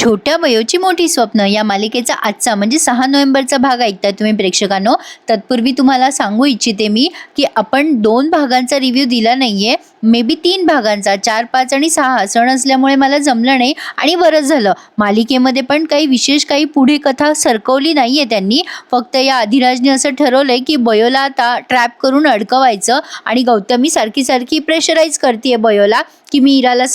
छोट्या वयोची मोठी स्वप्न या मालिकेचा आजचा म्हणजे 6 नोव्हेंबरचा भाग ऐकताय तुम्ही प्रेक्षकांनो. तत्पूर्वी तुम्हाला सांगू इच्छिते मी की आपण 2 भागांचा रिव्ह्यू दिला नाहीये, मे बी 3 भागांचा, 4, 5 आणि 6 सण असल्यामुळे मला जमलं नाही आणि बरं झालं. मालिकेमध्ये पण काही विशेष काही पुढे कथा सरकवली नाहीये त्यांनी. फक्त या अधिराजने असं ठरवलंय की बयोला आता ट्रॅप करून अडकवायचं आणि गौतमी सारखी सारखी प्रेशराईज करते बयोला की मी इराला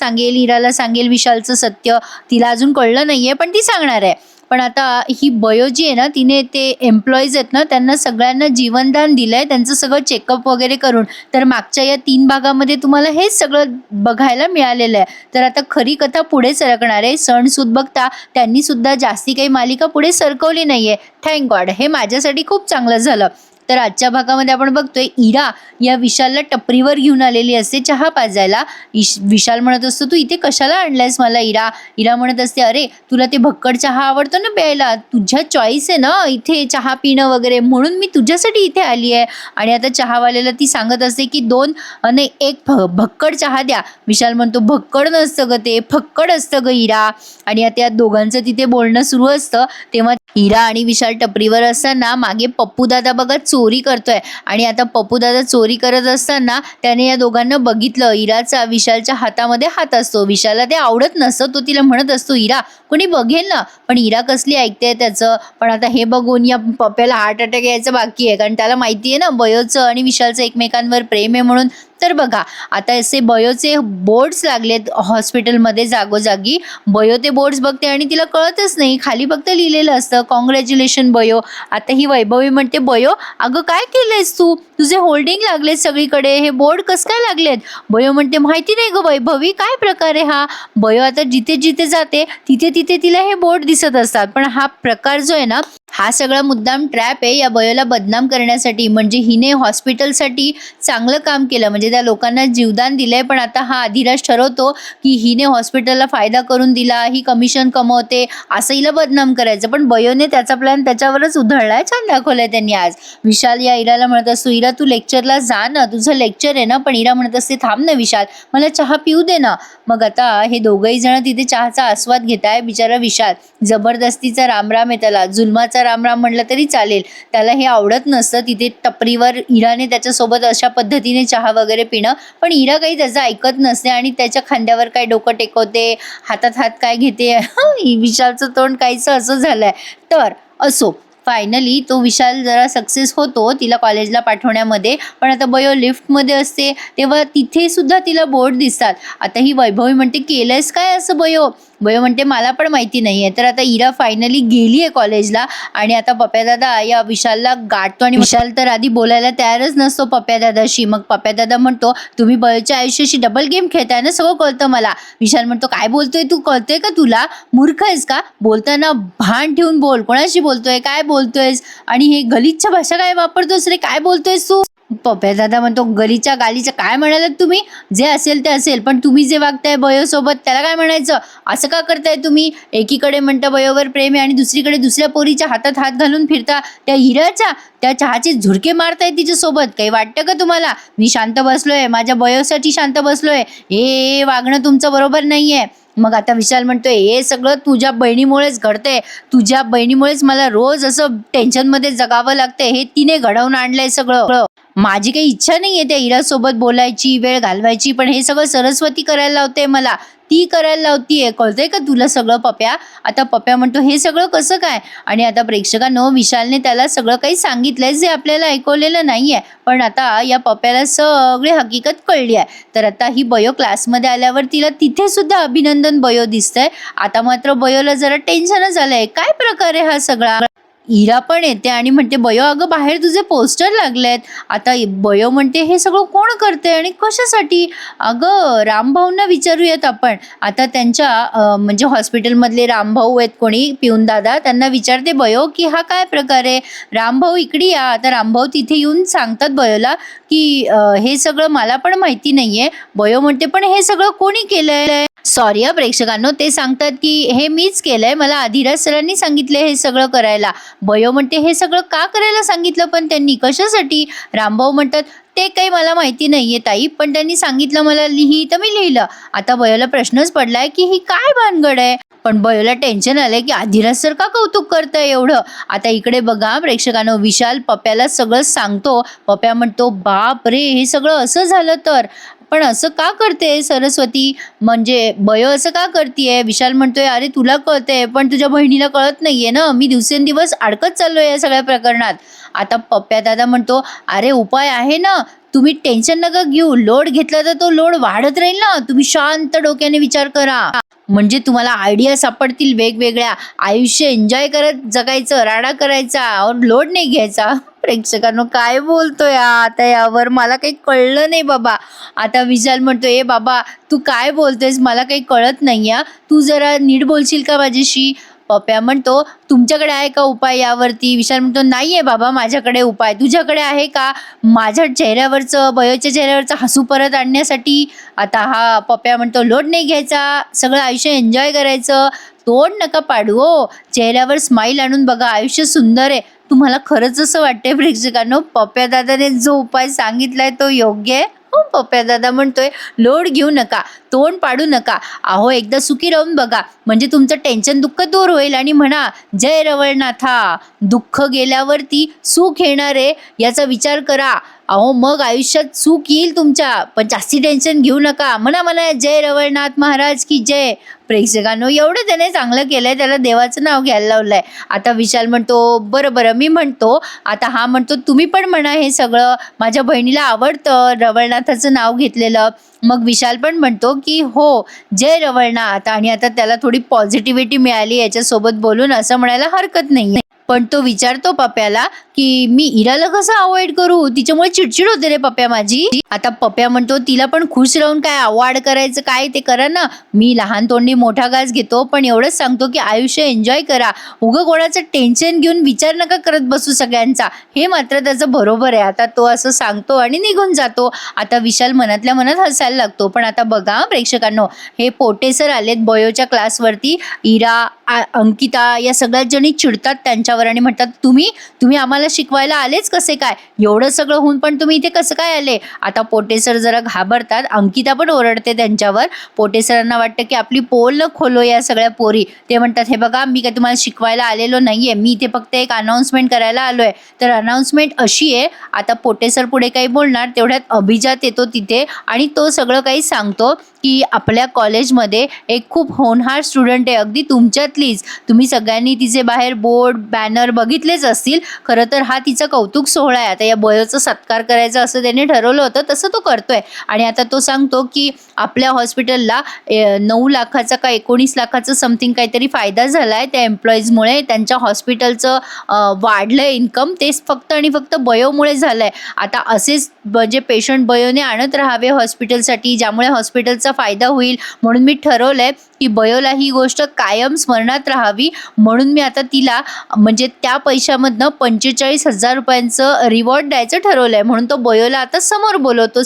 सांगेल विशालचं सत्य. तिला अजून कळलं नाहीये पण ती सांगणार आहे. पण आता ही बयो जी आहे ना, तिने ते एम्प्लॉईज आहेत ना, त्यांना सगळ्यांना जीवनदान दिलंय त्यांचं सगळं चेकअप वगैरे करून. तर मागच्या या 3 भागामध्ये तुम्हाला हेच सगळं बघायला मिळालेलं आहे. तर आता खरी कथा पुढे सरकणार आहे. सणसूद बघता त्यांनी सुद्धा जास्ती काही मालिका पुढे सरकवली नाहीये. थँक गॉड, हे माझ्यासाठी खूप चांगलं झालं. तर आजच्या भागामध्ये आपण बघतोय इरा या विशालला टपरीवर घेऊन आलेली असते चहा पाजायला. विशाल म्हणत असतो तू इथे कशाला आणलायस मला इरा. इरा म्हणत असते अरे तुला ते भक्कड चहा आवडतो ना प्यायला, तुझ्या चॉईस आहे ना इथे चहा पिणं वगैरे, म्हणून मी तुझ्यासाठी इथे आली आहे. आणि आता चहावाल्याला ती सांगत असते की 2 नाही 1 भक्कड चहा द्या. विशाल म्हणतो भक्कड नसतं ग ते, फक्कड असतं ग इरा. आणि आता या दोघांचं तिथे बोलणं सुरू असतं. तेव्हा इरा आणि विशाल टपरीवर असताना मागे पप्पू दादा बघा चोरी करतोय. आणि आता पप्पू दादा चोरी करत असताना त्याने या दोघांना बघितलं. इराचा विशालच्या हातामध्ये हात असतो. विशालला ते आवडत नसतं. तो तिला म्हणत असतो इरा कोणी बघेल ना, पण इरा कसली ऐकते त्याचं. पण आता हे बघून या पप्प्याला हार्ट अटॅक यायचं बाकी आहे, कारण त्याला माहिती आहे ना बयोचं आणि विशालचं एकमेकांवर प्रेम आहे म्हणून. तर बघा आता असे बयोचे बोर्ड्स लागलेत हॉस्पिटलमध्ये जागोजागी. बयो ते बोर्ड्स बघते आणि तिला कळतच नाही, खाली फक्त लिहिलेलं असतं कॉंग्रॅच्युलेशन बयो. आता ही वैभवी म्हणते बयो अगं काय केलंयस तू, तुझे होल्डिंग लागलेत सगळीकडे, हे बोर्ड कसं काय लागलेत. बयो म्हणते माहिती नाही ग वैभवी काय प्रकार आहे हा. बयो आता जिथे जिथे जाते तिथे तिथे तिला हे बोर्ड दिसत असतात. पण हा प्रकार जो आहे ना, हा सगळा मुद्दाम ट्रॅप आहे या बयोला बदनाम करण्यासाठी. म्हणजे हिने हॉस्पिटलसाठी चांगलं काम केलं, म्हणजे त्या लोकांना जीवदान दिलंय. पण आता हा अधिराज ठरवतो की हिने हॉस्पिटलला फायदा करून दिला, ही कमिशन कमवते, असं हिला बदनाम करायचं. पण बयोने त्याचा प्लॅन त्याच्यावरच उधळलाय. छान दाखवलंय त्यांनी आज. विशाल या इराला म्हणत असतो इरा तू लेक्चरला जा ना, तुझं लेक्चर आहे ना. पण इरा म्हणत असते थांब ना विशाल, मला चहा पिऊ दे ना. मग आता हे दोघंही जण तिथे चहाचा आस्वाद घेताय. बिचारा विशाल जबरदस्तीचा रामराम आहे त्याला, जुलमाचा रामराम म्हणलं तरी चालेल, त्याला हे आवडत नसतं. तिथे टपरीवर इराने त्याच्यासोबत अशा पद्धतीने चहा वगैरे पिणं. पण इरा काही त्याचं ऐकत नसते आणि त्याच्या खांद्यावर काय डोकं टेकवते, हातात हात काय घेते. विशालचं तोंड काहीचं असं झालंय. तर असो, फायनली तो विशाल जरा सक्सेस होतो तिला कॉलेजला पाठवण्यामध्ये. पण आता बयो लिफ्टमध्ये असते तेव्हा तिथे सुद्धा तिला बोर्ड दिसतात. आता ही वैभवी म्हणते केलंयस काय असं बयो. बयो म्हणते मला पण माहिती नाही आहे. तर आता इरा फायनली गेली आहे कॉलेजला आणि आता पप्प्या दादा या विशालला गाठतो. आणि विशाल तर आधी बोलायला तयारच नसतो पप्प्या दादाशी. मग पप्प्या दादा म्हणतो तुम्ही बयोच्या आयुष्याशी डबल गेम खेळताय ना, सगळं कळतं मला. विशाल म्हणतो काय बोलतोय तू, कळतोय का तुला, मूर्ख आहेस का, बोलताना भान ठेवून बोल, कोणाशी बोलतोय काय बोलतोयस, आणि हे गलिच्छ भाषा काय वापरतोस रे, काय बोलतोयस तू. पप्प्या दादा म्हणतो गलीच्या गालीच्या काय म्हणालात तुम्ही, जे असेल ते असेल, पण तुम्ही जे वागताय बयोसोबत त्याला काय म्हणायचं, असं का करताय तुम्ही. एकीकडे म्हणता बयोवर प्रेम आहे आणि दुसरीकडे दुसऱ्या पोरीच्या हातात हात घालून फिरता, त्या हिराच्या त्या चहाचे झुरके मारताय तिच्यासोबत. काही वाटतं का तुम्हाला, मी शांत बसलोय, माझ्या बयोसाठी शांत बसलोय, हे वागणं तुमचं बरोबर नाहीये. मग आता विशाल म्हणतोय हे सगळं तुझ्या बहिणीमुळेच घडतंय, तुझ्या बहिणीमुळेच मला रोज असं टेन्शनमध्ये जगावं लागतंय, हे तिने घडवून आणलंय सगळं. माझी काही इच्छा नाहीये त्या इरासोबत बोलायची, वेळ घालवायची, पण हे सगळं सरस्वती करायला लावते मला, ती करायला लावतीये, कळतंय का तुला सगळं पप्प्या. आता पप्प्या म्हणतो हे सगळं कसं काय. आणि आता प्रेक्षकांनो विशालने त्याला सगळं काही सांगितलंय जे आपल्याला ऐकवलेलं नाहीये. पण आता या पप्प्याला सगळी हकीकत कळली आहे. तर आता ही बयो क्लासमध्ये आल्यावर तिला तिथे सुद्धा अभिनंदन बयो दिसतंय. आता मात्र बयोला जरा टेन्शनच आलंय, काय प्रकार आहे हा सगळा. इरा पण येते आणि म्हणते बयो अगं बाहेर तुझे पोस्टर लागलेत. आता बयो म्हणते हे सगळं कोण करते आणि कशासाठी. अगं रामभाऊंना विचारूयात आपण. आता त्यांच्या म्हणजे हॉस्पिटलमधले रामभाऊ आहेत कोणी पिऊन दादा, त्यांना विचारते बयो की हा काय प्रकार आहे. रामभाऊ इकडे या. आता रामभाऊ तिथे येऊन सांगतात बयोला की हे सगळं मला पण माहिती नाहीये. बयो म्हणते पण हे सगळं कोणी केलंय. सॉरी प्रेक्षकांनो, ते सांगतात की हे मीच केलंय, मला अधिराज सरांनी सांगितले हे सगळं करायला. बयो म्हणते हे सगळं का करायला सांगितलं पण त्यांनी, कशासाठी. रामभाऊ म्हणतात ते काही मला माहिती नाहीये ताई, पण त्यांनी सांगितलं मला लिही, तर मी लिहिलं. आता बयोला प्रश्नच पडलाय की ही काय भानगड आहे? पण बयोला टेन्शन आलंय की आधिराज सर का कौतुक करताय एवढं? आता इकडे बघा प्रेक्षकांनो, विशाल पप्प्याला सगळं सांगतो. पप्प्या म्हणतो, बाप रे, हे सगळं असं झालं तर. पण असं का करते सरस्वती, म्हणजे बयो असं का करतीये? विशाल म्हणतोय, अरे तुला कळतंय पण तुझ्या बहिणीला कळत नाहीये ना, मी दिवसेंदिवस अडकत चाललोय या सगळ्या प्रकरणात. आता पप्प्या दादा म्हणतो, अरे उपाय आहे ना, तुम्ही टेन्शन नका घेऊ, लोड घेतला तर तो लोड वाढत राहील ना, तुम्ही शांत डोक्याने विचार करा. म्हणजे तुम्हाला आयडिया सापडतील वेगवेगळ्या. आयुष्य एन्जॉय करत जगायचं, राडा करायचा और लोड नाही घ्यायचा. प्रेक्षकांनो, काय बोलतोय हा आता यावर? मला काही कळलं नाही बाबा. आता विशाल म्हणतोय, ए बाबा तू काय बोलतोयस, मला काही कळत नाही. तू जरा नीट बोलशील का माझ्याशी? पप्प्या म्हणतो, तुमच्याकडे आहे का उपाय यावरती? विशाल म्हणतो, नाहीये बाबा माझ्याकडे उपाय, तुझ्याकडे आहे का माझ्या चेहऱ्यावरचं, बयोच्या चेहऱ्यावरचं हसू परत आणण्यासाठी? आता हा पप्प्या म्हणतो, लोड नाही घ्यायचा, सगळं आयुष्य एन्जॉय करायचं, तोंड नका पाडू हो, चेहऱ्यावर स्माईल आणून बघा, आयुष्य सुंदर आहे. तुम्हाला खरंच असं वाटतंय प्रेक्षकांनो, पप्प्या दादाने जो उपाय सांगितलाय तो योग्य आहे? हो, पप्प्या दादा म्हणतोय, लोड घेऊ नका, तोंड पाडू नका, अहो एकदा सुखी राहून बघा, म्हणजे तुमचं टेन्शन दुःख दूर होईल. आणि म्हणा, जय रवळनाथा, दुःख गेल्यावरती सुख येणार आहे याचा विचार करा. अहो मग आयुष्यात सुख येईल तुमच्या, पण जास्ती टेन्शन घेऊ नका. म्हणा म्हणा, जय रवळनाथ महाराज की जय. प्रेक्षकांनो, एवढं त्याने चांगलं केलंय, त्याला देवाचं नाव घ्यायला लावलंय. आता विशाल म्हणतो, बरं बरं मी म्हणतो. आता हा म्हणतो, तुम्ही पण म्हणा हे सगळं, माझ्या बहिणीला आवडतं रवळनाथाचं नाव घेतलेलं. मग विशाल पण म्हणतो की हो, जय रवळनाथ. आणि आता त्याला थोडी पॉझिटिव्हिटी मिळाली याच्यासोबत बोलून, असं म्हणायला हरकत नाही. पण तो विचारतो पप्प्याला की मी इराला कसं अवॉइड करू, तिच्यामुळे चिडचिड होते रे पप्प्या माझी. आता पप्प्या म्हणतो, तिला पण खुश राहून काय अवॉइड करायचं काय ते करा ना, मी लहान तोंडी मोठा घास घेतो, पण एवढंच सांगतो की आयुष्य एन्जॉय करा, उगं कोणाचं टेन्शन घेऊन विचार नका करत बसू सगळ्यांचा. हे मात्र त्याचं बरोबर आहे. आता तो असं सांगतो आणि निघून जातो. आता विशाल मनातल्या मनात हसायला लागतो. पण आता बघा प्रेक्षकांनो, हे पोटे सर आलेत बयोच्या क्लासवरती. इरा, अंकिता या सगळ्याच जणी चिडतात त्यांच्यावर आणि म्हणतात, तुम्ही आम्हाला शिकवायला आलेच कसे काय, एवढं सगळं होऊन पण तुम्ही इथे कसं काय आले? आता पोटे सर जरा घाबरतात. अंकिता पण ओरडते त्यांच्यावर. पोटे सरांना वाटतं की आपली पोल न खोलो या सगळ्या पोरी. ते म्हणतात, हे बघा मी काय तुम्हाला शिकवायला आलेलो नाहीये, मी इथे फक्त एक अनाउन्समेंट करायला आलोय. तर अनाउन्समेंट अशी आहे. आता पोटे सर पुढे काही बोलणार तेवढ्यात अभिजात येतो तिथे आणि तो सगळं काही सांगतो की आपल्या कॉलेजमध्ये एक खूप होनहार स्टुडंट आहे, अगदी तुमच्यातलीच. तुम्ही सगळ्यांनी तिचे बाहेर बोर्ड बॅनर बघितलेच असतील. खरं तर हा तिचा कौतुक सोहळा आहे. आता या बयोचा सत्कार करायचा असं त्याने ठरवलं होतं, तसं तो करतोय. आणि आता तो सांगतो की आपल्या हॉस्पिटलला 9 लाखाचा का 19 लाखाचा समथिंग काहीतरी फायदा झालाय त्या एम्प्लॉईजमुळे. त्यांच्या हॉस्पिटलचं वाढलं इन्कम, तेच फक्त आणि फक्त बयोमुळे झालंय. आता असेच म्हणजे पेशंट बयोने आणत राहावे हॉस्पिटलसाठी, ज्यामुळे हॉस्पिटलचा फायदा होईल. म्हणून मी ठरवलंय की बयोला ही गोष्ट कायम स्मरणात राहावी. म्हणून मी आता तिला म्हणजे त्या पैशामधनं 45,000 रुपयांचं रिवॉर्ड द्यायचं ठरवलंय. म्हणून तो बयोला आता समोर बोलवतो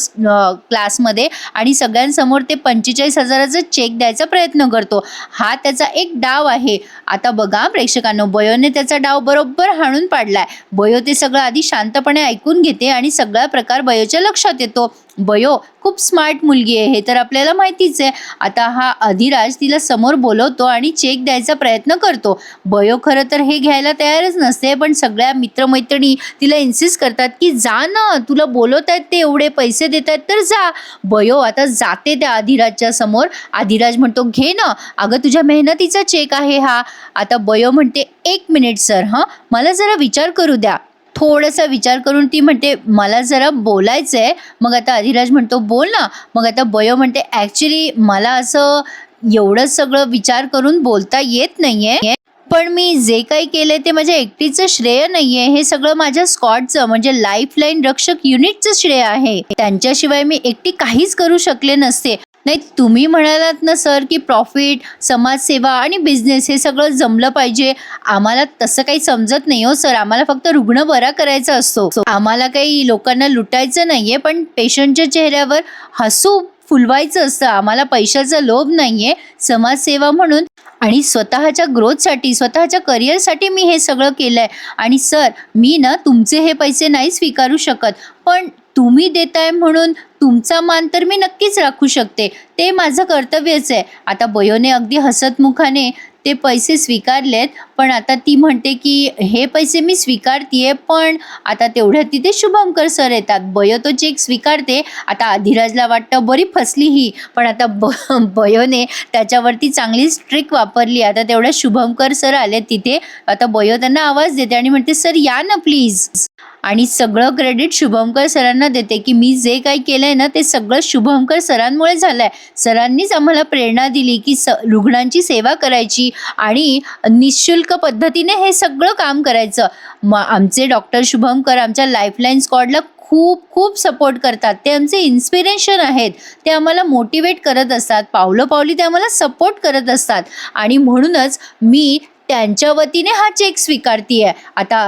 क्लासमध्ये आणि सगळ्यांसमोर ते 45,000चं चेक द्यायचा प्रयत्न करतो. हा त्याचा एक डाव आहे. आता बघा प्रेक्षकांनो, बयोने त्याचा डाव बरोबर हाणून पाडलाय. बयो ते सगळं आधी शांतपणे ऐकून घेते आणि सगळा प्रकार बयोच्या लक्षात येतो. बयो खूप स्मार्ट मुलगी आहे हे तर आपल्याला माहितीच आहे. आता हा अधिराज तिला समोर बोलवतो आणि चेक द्यायचा प्रयत्न करतो. बयो खरं तर हे घ्यायला तयारच नसते, पण सगळ्या मित्रमैत्रिणी तिला इन्सिस्ट करतात की जा ना, तुला बोलवत आहेत ते, एवढे पैसे देत आहेत तर जा. बयो आता जाते त्या अधिराजच्या समोर. अधिराज म्हणतो, घे ना, अगं तुझ्या मेहनतीचा चेक आहे हा. आता बयो म्हणते, 1 मिनिट सर, मला जरा विचार करू द्या. थोडासा विचार करून ती म्हणते, मला जरा बोलायचं आहे. मग आता अधिराज म्हणतो, बोल ना. मग आता बयो म्हणते, ॲक्च्युली मला असं एवढं सगळं विचार करून बोलता येत नाहीये, पण मी जे काही केलंय ते माझ्या एकटीचं श्रेय नाहीये, हे सगळं माझ्या स्कॉटचं म्हणजे लाईफलाईन रक्षक युनिटचं श्रेय आहे. त्यांच्याशिवाय मी एकटी काहीच करू शकले नसते. नाही, तुम्ही म्हणालात ना सर की प्रॉफिट, समाजसेवा आणि बिझनेस हे सगळं जमलं पाहिजे. आम्हाला तसं काही समजत नाही हो सर, आम्हाला फक्त रुग्ण बरा करायचा असतो. आम्हाला काही लोकांना लुटायचं नाहीये, पण पेशंटच्या चेहऱ्यावर हसू फुलवायचं असतं. आम्हाला पैशाचा लोभ नाहीये. समाजसेवा म्हणून आणि स्वतःच्या ग्रोथसाठी, स्वतःच्या करिअरसाठी मी हे सगळं केलंय. आणि सर, मी ना तुमचे हे पैसे नाही स्वीकारू शकत, पण तुम्ही देताय म्हणून तुमचा मान तर मी नक्कीच राखू शकते, ते माझं कर्तव्यच आहे. आता बयोने अगदी हसतमुखाने ते पैसे स्वीकारलेत. पण आता ती म्हणते की हे पैसे मी स्वीकारतीये, पण आता तेवढ्यात तिथे शुभंकर सर येतात. बयो तो चेक स्वीकारते. आता अधिराजला वाटतं बरी फसली ही, पण आता बयोने त्याच्यावरती चांगली ट्रिक वापरली. आता तेवढ्यात शुभंकर सर आले तिथे. आता बयो त्यांना आवाज देते आणि म्हणते, सर या ना प्लीज. आणि सगळं क्रेडिट शुभंकर सरांना देते की मी जे काही केलंय ना ते सगळं शुभंकर सरांमुळे झालंय. सरांनीच आम्हाला प्रेरणा दिली की रुग्णांची सेवा करायची आणि निःशुल्क पद्धतीने हे सगळं काम करायचं. आमचे डॉक्टर शुभंकर आमच्या लाईफलाईन स्क्वॉडला खूप खूप सपोर्ट करतात. ते आमचे इन्स्पिरेशन आहेत. ते आम्हाला मोटिवेट करत असतात. पावलोपावली ते आम्हाला सपोर्ट करत असतात आणि म्हणूनच मी त्यांच्या वतीने हा चेक स्वीकारतीये. आता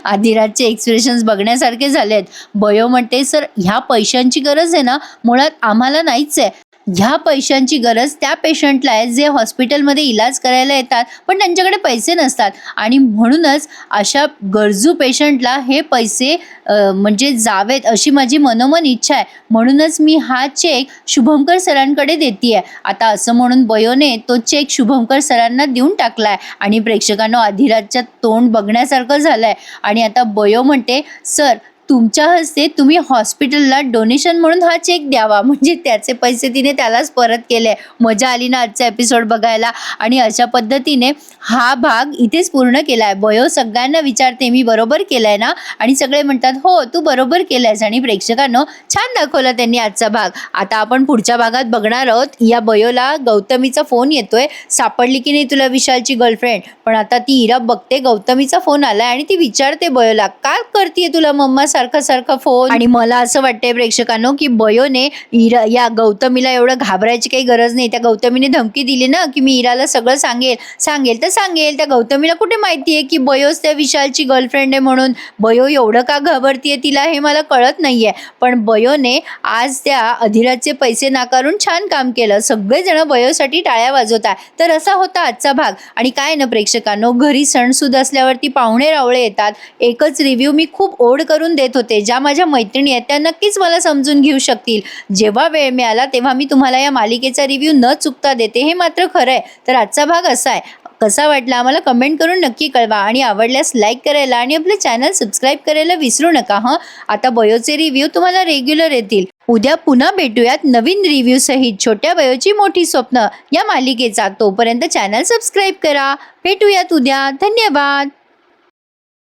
अधिराजचे एक्सप्रेशन्स बघण्यासारखे झालेत. बयो म्हणते, सर ह्या पैशांची गरज आहे ना मुळात आम्हाला नाहीच आहे. ह्या पैशांची गरज त्या पेशंटला आहे जे हॉस्पिटलमध्ये इलाज करायला येतात पण त्यांच्याकडे पैसे नसतात आणि म्हणूनच अशा गरजू पेशंटला हे पैसे म्हणजे जावेत अशी माझी मनोमन इच्छा आहे. म्हणूनच मी हा चेक शुभंकर सरांकडे देतीये. आता असं म्हणून बयोने तो चेक शुभंकर सरांना देऊन टाकलाय आणि प्रेक्षकांनो अधिराजच्या तोंड बघण्यासारखं झालंय. आणि आता बयो म्हणते, सर तुमच्या हस्ते तुम्ही हॉस्पिटलला डोनेशन म्हणून हा चेक द्यावा. म्हणजे त्याचे पैसे तिने त्यालाच परत केले. मजा आली ना आजचा एपिसोड बघायला. आणि अशा पद्धतीने हा भाग इथेच पूर्ण केलाय. बयो सगळ्यांना विचारते, मी बरोबर केलाय ना? आणि सगळे म्हणतात हो तू बरोबर केलायस. आणि प्रेक्षकांनो छान दाखवला त्यांनी आजचा भाग. आता आपण पुढच्या भागात बघणार आहोत. या बयोला गौतमीचा फोन येतोय, सापडली की नाही तुला विशालची गर्लफ्रेंड. पण आता ती इरा बघते गौतमीचा फोन आलाय आणि ती विचारते बयोला, काय करतेय तुला मम्मा सारखा फोन. आणि मला असं वाटतंय प्रेक्षकांनो की बयोने या गौतमीला एवढं घाबरायची काही गरज नाही. त्या गौतमीने धमकी दिली ना की मी इराला सगळं सांगेल तर सांगेल. त्या गौतमीला कुठे माहितीये की बयोच त्या विशालची गर्लफ्रेंड आहे म्हणून. बयो एवढं का घाबरतीये तिला हे मला कळत नाहीये. पण बयोने आज त्या अधिराजचे पैसे नाकारून छान काम केलं. सगळेजण बयोसाठी टाळ्या वाजवतात. तर असा होता आजचा भाग. आणि काय ना प्रेक्षकांनो, घरी सणसूद असल्यावरती पाहुणे रावळे येतात. एकच रिव्ह्यू मी खूप ओढ करून देत होते. ज्या माझ्या मैत्रिणी आहेत त्या नक्कीच मला समजून घेऊ शकतील. जेव्हा वेळ मिळाला तेव्हा मी तुम्हाला या मालिकेचा रिव्ह्यू न चुकता देते, हे मात्र खरं आहे. तर आजचा भाग असा आहे. कसा वाटला आम्हाला कमेंट करून नक्की कळवा आणि आवडल्यास लाईक करायला आणि आपले चॅनल सबस्क्राईब करायला विसरू नका. आता बयोचे रिव्ह्यू तुम्हाला रेग्युलर येतील. उद्या पुन्हा भेटूयात नवीन रिव्ह्यू सहित छोट्या बयोची मोठी स्वप्न या मालिकेचा. तोपर्यंत चॅनल सबस्क्राईब करा. भेटूयात उद्या. धन्यवाद.